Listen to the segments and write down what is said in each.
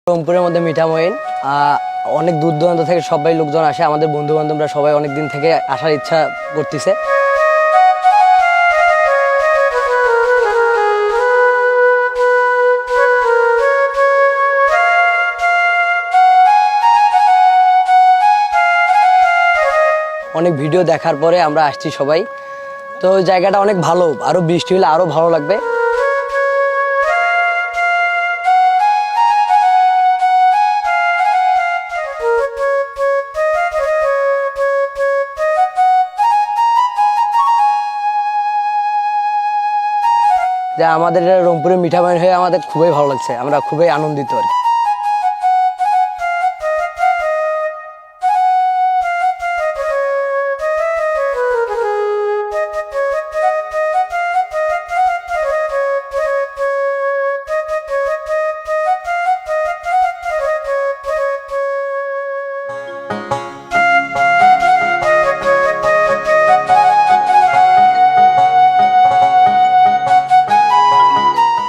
রংপুরের মধ্যে মিঠামইন অনেক দূর দূরান্ত থেকে সবাই লোকজন আসে। আমাদের বন্ধু বান্ধবরা সবাই অনেক দিন থেকে আসার ইচ্ছা করতেছে। অনেক ভিডিও দেখার পরে আমরা আসছি সবাই। তো জায়গাটা অনেক ভালো, আরো বৃষ্টি হলে আরো ভালো লাগবে। যে আমাদের রংপুরে মিঠামইন হয়ে আমাদের খুবই ভালো লাগছে, আমরা খুবই আনন্দিত আর কি।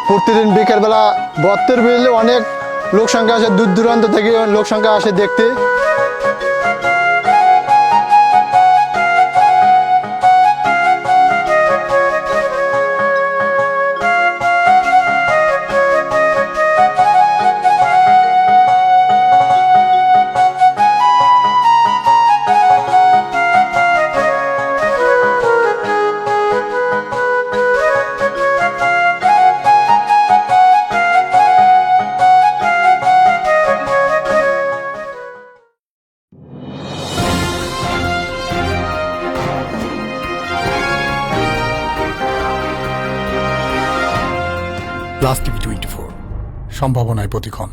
প্রতিদিন বিকেলবেলা বত্তের বিলে অনেক লোক সংখ্যা আসে, দূর দূরান্ত থেকে লোক সংখ্যা আসে দেখতে। প্লাস টিভি 24, সম্ভাবনায় প্রতিক্ষণ।